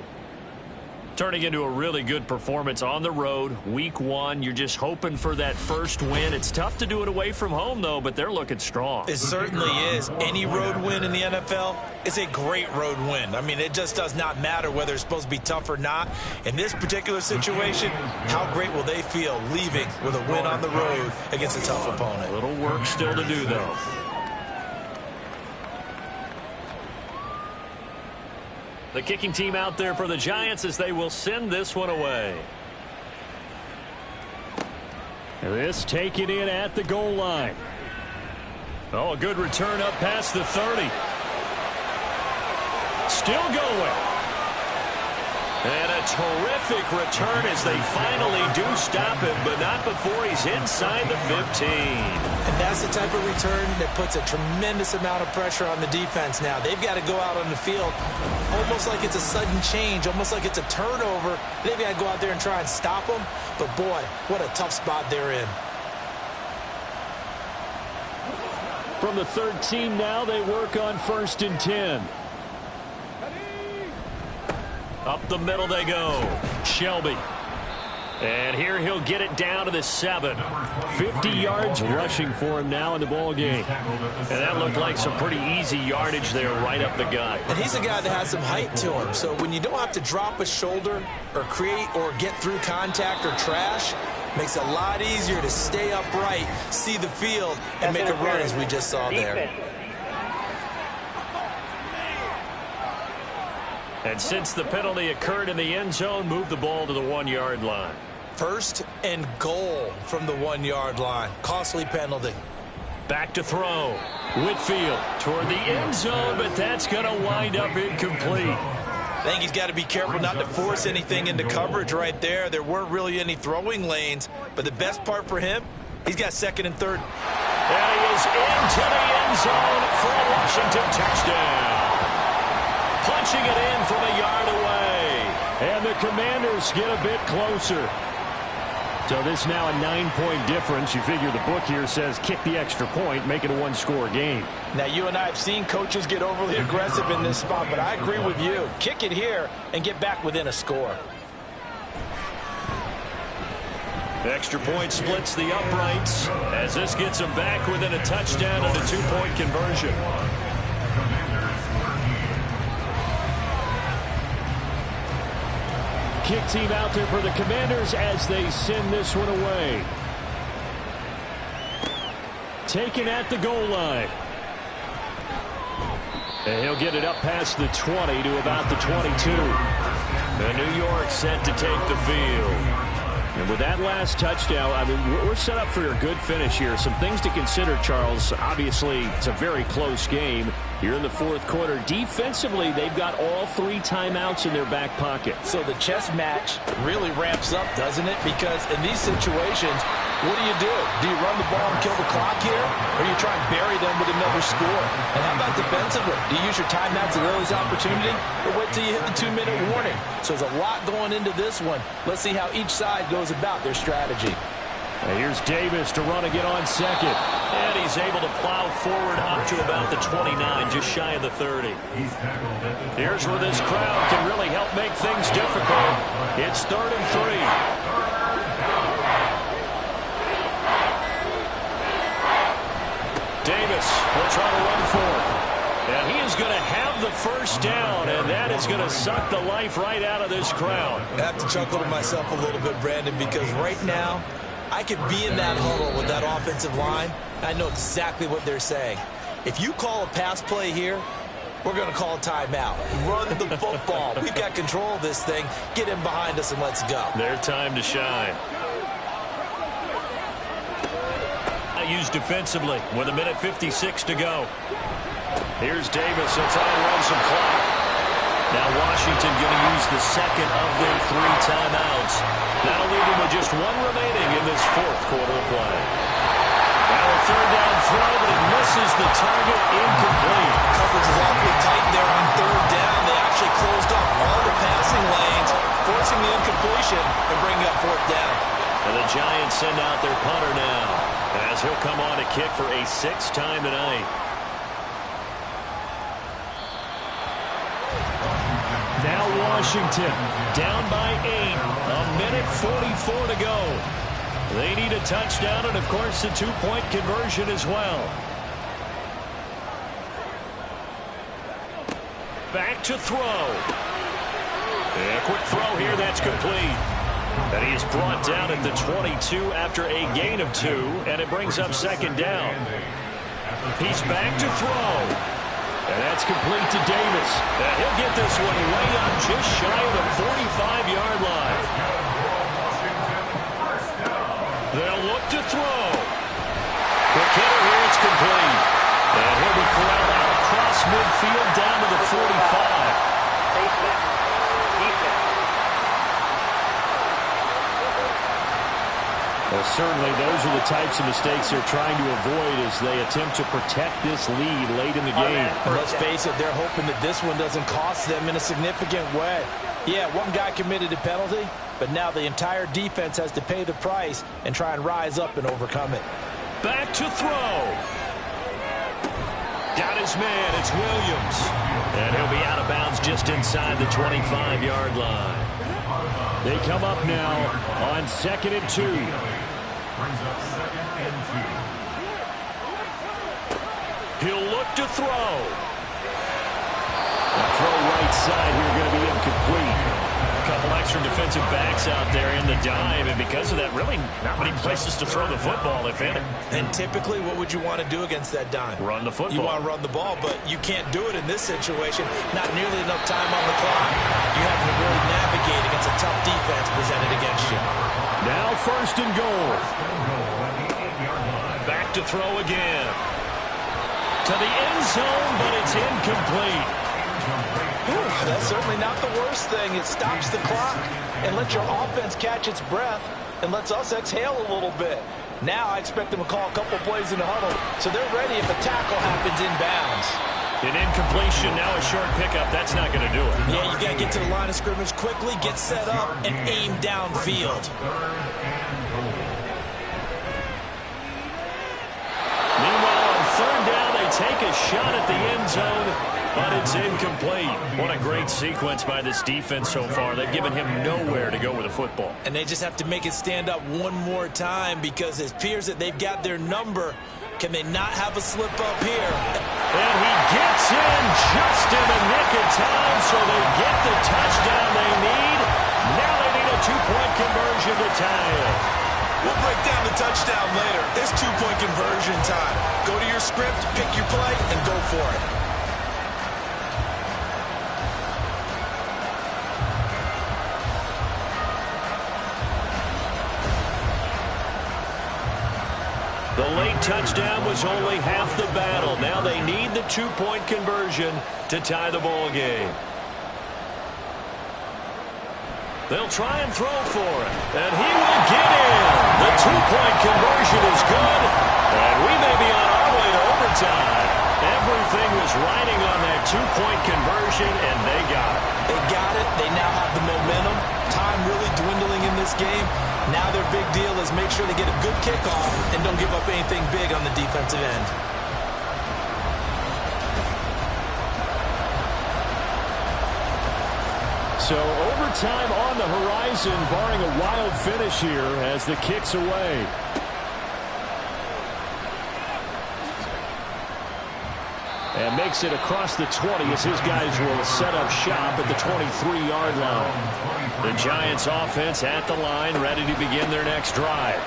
Turning into a really good performance on the road. Week 1, you're just hoping for that first win. It's tough to do it away from home, though, but they're looking strong. It certainly is. Any road win in the NFL is a great road win. I mean, it just does not matter whether it's supposed to be tough or not. In this particular situation, how great will they feel leaving with a win on the road against a tough opponent? A little work still to do, though. The kicking team out there for the Giants as they will send this one away. This taken in at the goal line. Oh, a good return up past the 30. Still going. And a terrific return as they finally do stop him, but not before he's inside the 15. And that's the type of return that puts a tremendous amount of pressure on the defense now. They've got to go out on the field almost like it's a sudden change, almost like it's a turnover. They've got to go out there and try and stop them. But, boy, what a tough spot they're in. From the 13 now, they work on 1st and 10. Up the middle they go. Shelby. And here he'll get it down to the 7. 50 yards rushing for him now in the ball game. And that looked like some pretty easy yardage there right up the gut. And he's a guy that has some height to him. So when you don't have to drop a shoulder or create or get through contact or trash, makes it a lot easier to stay upright, see the field, and make a run as we just saw there. And since the penalty occurred in the end zone, move the ball to the 1-yard line. 1st and goal from the 1-yard line. Costly penalty. Back to throw. Whitfield toward the end zone, but that's going to wind up incomplete. I think he's got to be careful not to force anything into coverage right there. There weren't really any throwing lanes, but the best part for him, he's got second and third. And he is into the end zone for a Washington touchdown. Punching it in from a yard away. And the Commanders get a bit closer. So this now a 9-point difference. You figure the book here says kick the extra point, make it a one-score game. Now, you and I have seen coaches get overly aggressive in this spot, but I agree with you. Kick it here and get back within a score. Extra point splits the uprights as this gets them back within a touchdown and a 2-point conversion. Kick team out there for the Commanders as they send this one away. Taken at the goal line. And he'll get it up past the 20 to about the 22. And New York set to take the field. And with that last touchdown, I mean, we're set up for a good finish here. Some things to consider, Charles. Obviously, it's a very close game. You're in the fourth quarter. Defensively, they've got all 3 timeouts in their back pocket. So the chess match really ramps up, doesn't it? Because in these situations, what do? Do you run the ball and kill the clock here? Or do you try and bury them with another score? And how about defensively? Do you use your timeouts at earliest opportunity? Or wait till you hit the 2-minute warning? So there's a lot going into this one. Let's see how each side goes about their strategy. And here's Davis to run again on second. And he's able to plow forward up to about the 29, just shy of the 30. Here's where this crowd can really help make things difficult. It's 3rd and 3. Davis will try to run for it. And he is going to have the first down, and that is going to suck the life right out of this crowd. I have to chuckle to myself a little bit, Brandon, because right now, I could be in that huddle with that offensive line. I know exactly what they're saying. If you call a pass play here, we're going to call a timeout. Run the football. We've got control of this thing. Get him behind us and let's go. Their time to shine. Used defensively with 1:56 to go. Here's Davis. He'll try and run some clock. Now Washington going to use the second of their 3 timeouts. That'll leave them with just 1 remaining in this fourth quarter of play. Now a 3rd down throw, but it misses the target, incomplete. Coverage is awfully tight there on 3rd down. They actually closed off all the passing lanes, forcing the incompletion and bringing up 4th down. And the Giants send out their punter now, as he'll come on to kick for a 6th time tonight. Now Washington down by 8, 1:44 to go. They need a touchdown and, of course, a 2-point conversion as well. Back to throw. A quick throw here, that's complete. And he is brought down at the 22 after a gain of 2, and it brings up 2nd down. He's back to throw. And that's complete to Davis. And he'll get this one way up just shy of the 45-yard line. They'll look to throw. The hitter here is complete. And he'll be corralled out across midfield down to the 45. Well, certainly those are the types of mistakes they're trying to avoid as they attempt to protect this lead late in the game. Let's face it, they're hoping that this one doesn't cost them in a significant way. Yeah, one guy committed a penalty, but now the entire defense has to pay the price and try and rise up and overcome it. Back to throw. Got his man, it's Williams. And he'll be out of bounds just inside the 25-yard line. They come up now on 2nd and 2. Brings up 2nd and 2. He'll look to throw. Throw right side here going to be incomplete. A couple extra defensive backs out there in the dime, and because of that, really not many places to throw the football, if any. And typically, what would you want to do against that dime? Run the football. You want to run the ball, but you can't do it in this situation. Not nearly enough time on the clock. You have to really navigate against a tough defense presented against you. Now 1st and goal. Back to throw again. To the end zone, but it's incomplete. That's certainly not the worst thing. It stops the clock and lets your offense catch its breath and lets us exhale a little bit. Now I expect them to call a couple plays in the huddle, so they're ready if a tackle happens inbounds. An incompletion, now a short pickup. That's not going to do it. Yeah, you got to get to the line of scrimmage quickly, get set up, and aim downfield. Meanwhile, on third down, they take a shot at the end zone, but it's incomplete. What a great sequence by this defense so far. They've given him nowhere to go with the football. And they just have to make it stand up one more time because it appears that they've got their number. Can they not have a slip up here? And he gets in just in the nick of time, so they get the touchdown they need. Now they need a two-point conversion to tie it. We'll break down the touchdown later. It's two-point conversion time. Go to your script, pick your play, and go for it. The late touchdown was only half the battle. Now they need the two-point conversion to tie the ball game. They'll try and throw for it, and he will get in. The two-point conversion is good, and we may be on our way to overtime. Everything was riding on that two-point conversion, and they got it. They got it. They now have the momentum. Time really dwindling in this game. Now their big deal is make sure they get a good kickoff and don't give up anything big on the defensive end. So overtime on the horizon, barring a wild finish here as the kick's away. And makes it across the 20 as his guys will set up shop at the 23-yard line. The Giants offense at the line, ready to begin their next drive.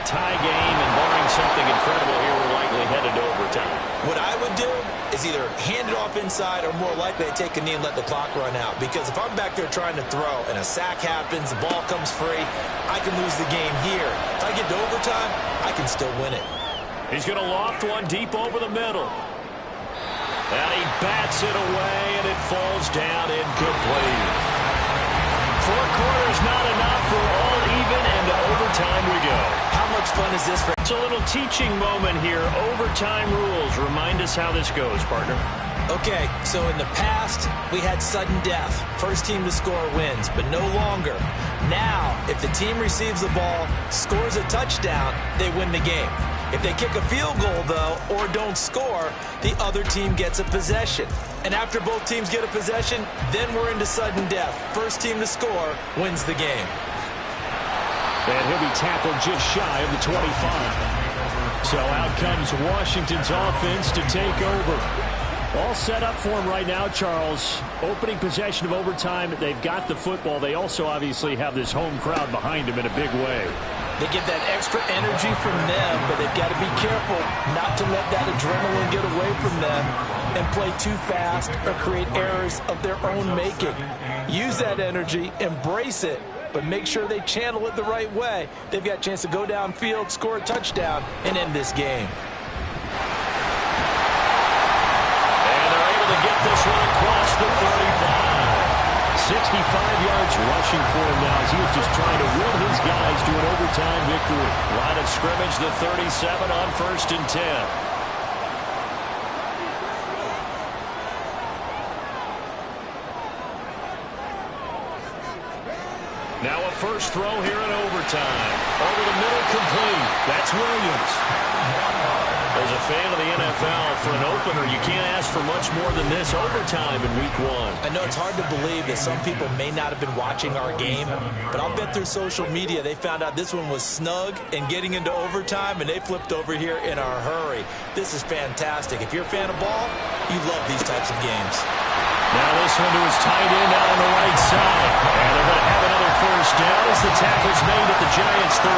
Tie game, and barring something incredible here, we're likely headed to overtime. What I would do is either hand it off inside or more likely to take a knee and let the clock run out. Because if I'm back there trying to throw and a sack happens, the ball comes free, I can lose the game here. If I get to overtime, I can still win it. He's going to loft one deep over the middle. And he bats it away, and it falls down incomplete. 4 quarters not enough for all even, and to overtime we go. How much fun is this? It's a little teaching moment here. Overtime rules. Remind us how this goes, partner. Okay, so in the past, we had sudden death. First team to score wins, but no longer. Now, if the team receives the ball, scores a touchdown, they win the game. If they kick a field goal, though, or don't score, the other team gets a possession. And after both teams get a possession, then we're into sudden death. First team to score wins the game. And he'll be tackled just shy of the 25. So out comes Washington's offense to take over. All set up for him right now, Charles. Opening possession of overtime. They've got the football. They also obviously have this home crowd behind them in a big way. They get that extra energy from them, but they've got to be careful not to let that adrenaline get away from them and play too fast or create errors of their own making. Use that energy, embrace it, but make sure they channel it the right way. They've got a chance to go downfield, score a touchdown, and end this game. And they're able to get this one across the 35. 65 yards rushing for him now as he was just trying to will his guys to an overtime victory. Line of scrimmage, the 37 on 1st and 10. Now a first throw here in overtime. Over the middle, complete. That's Williams. As a fan of the NFL, for an opener, you can't ask for much more than this overtime in Week 1. I know it's hard to believe that some people may not have been watching our game, but I'll bet through social media they found out this one was snug and getting into overtime, and they flipped over here in a hurry. This is fantastic. If you're a fan of ball, you love these types of games. Now this one to his tight end out on the right side. And they're going to have another first down as the tackle's made at the Giants' 33.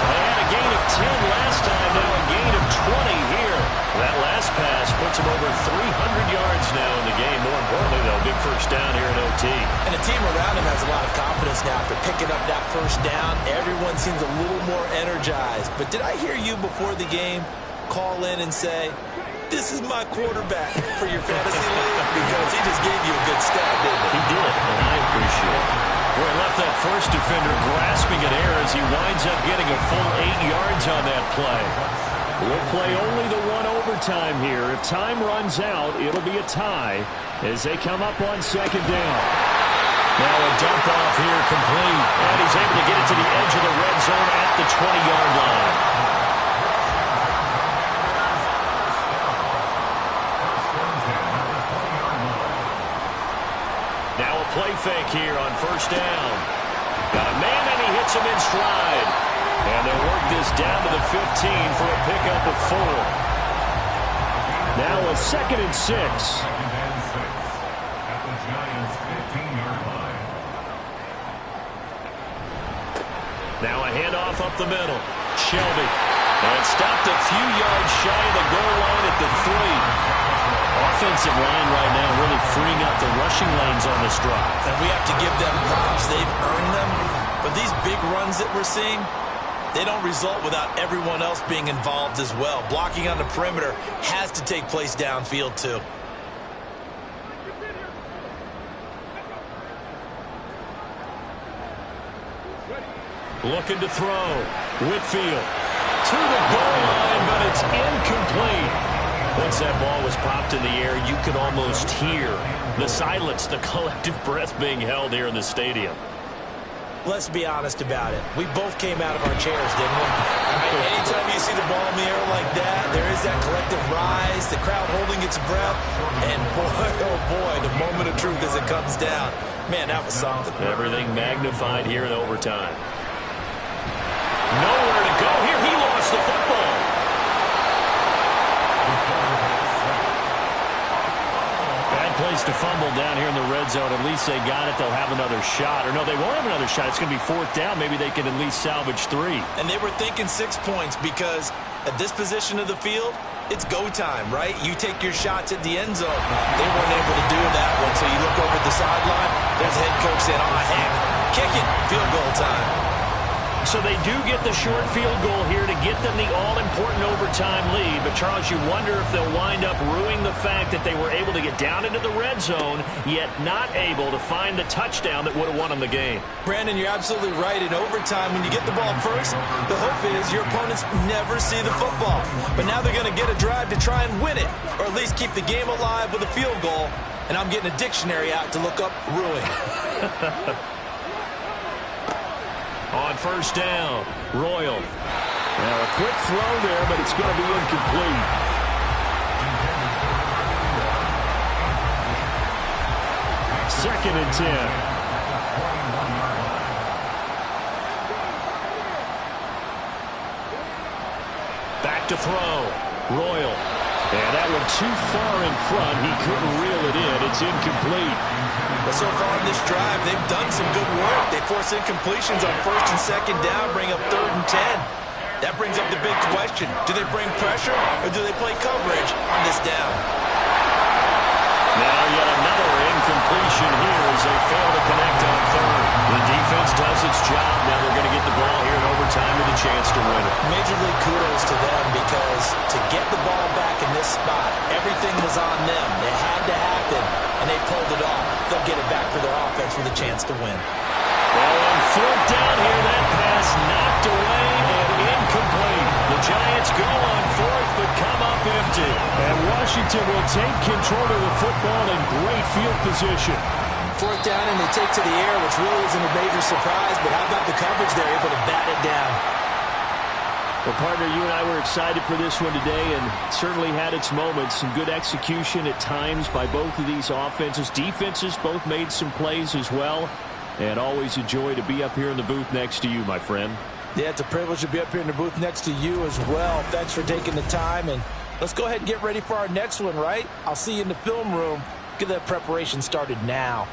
They had a gain of 10 last time, now a gain of 20 here. That last pass puts him over 300 yards now in the game. More importantly, though, big first down here in OT. And the team around him has a lot of confidence now after picking up that first down. Everyone seems a little more energized. But did I hear you before the game call in and say, this is my quarterback for your fantasy league because he just gave you a good stat, didn't he? He did, and I appreciate it. Boy, left that first defender grasping at air as he winds up getting a full 8 yards on that play. We'll play only the one overtime here. If time runs out, it'll be a tie as they come up on second down. Now a dump off here complete, and he's able to get it to the edge of the red zone at the 20-yard line. Now a play fake here on first down. Got a man, and he hits him in stride. And they'll work this down to the 15 for a pickup of 4. Now a 2nd and 6. At the Giants' 15-yard line. Now a handoff up the middle. Shelby. And stopped a few yards shy of the goal line at the 3. Offensive line right now really freeing up the rushing lanes on this drive. And we have to give them props. They've earned them. But these big runs that we're seeing, they don't result without everyone else being involved as well. Blocking on the perimeter has to take place downfield too. Looking to throw. Whitfield to the goal line, but it's incomplete. Once that ball was popped in the air, you could almost hear the silence, the collective breath being held here in the stadium. Let's be honest about it. We both came out of our chairs, didn't we? Anytime you see the ball in the air like that, there is that collective rise, the crowd holding its breath, and boy, oh boy, the moment of truth as it comes down. Man, that was something. Everything magnified here in overtime. Nowhere to go here. He lost the football. Bad place to fumble down here in the red zone. At least they got it. They'll have another shot. Or no, they won't have another shot. It's going to be 4th down. Maybe they can at least salvage 3. And they were thinking 6 points because at this position of the field, it's go time, right? You take your shots at the end zone. They weren't able to do that one. So you look over at the sideline, there's the head coach saying, oh, heck, kick it, field goal time. So they do get the short field goal here to get them the all-important overtime lead. But, Charles, you wonder if they'll wind up ruining the fact that they were able to get down into the red zone, yet not able to find the touchdown that would have won them the game. Brandon, you're absolutely right. In overtime, when you get the ball first, the hope is your opponents never see the football. But now they're going to get a drive to try and win it, or at least keep the game alive with a field goal. And I'm getting a dictionary out to look up ruin. On first down, Royal. Now a quick throw there, but it's going to be incomplete. Second and 10. Back to throw. Royal. And that one too far in front. He couldn't reel it in. It's incomplete. But so far in this drive, they've done some good work. They force incompletions on 1st and 2nd down, bring up 3rd and 10. That brings up the big question. Do they bring pressure or do they play coverage on this down? Now yet another incompletion here as they fail to connect on 3rd. The defense does its job. Now they're going to get the ball here in overtime with a chance to win it. Major league kudos to them because to get the ball back in this spot, everything was on them. It had to happen, and they pulled it off. They'll get it back for their offense with a chance to win. Well, on 4th down here, that pass knocked away and incomplete. The Giants go on 4th but come up empty. And Washington will take control of the football in great field position. 4th down and they take to the air, which really isn't a major surprise, but how about the coverage? They're able to bat it down. Well, partner, you and I were excited for this one today, and certainly had its moments. Some good execution at times by both of these offenses. Defenses both made some plays as well, and always a joy to be up here in the booth next to you, my friend. Yeah, it's a privilege to be up here in the booth next to you as well. Thanks for taking the time, and let's go ahead and get ready for our next one, right? I'll see you in the film room. Get that preparation started now.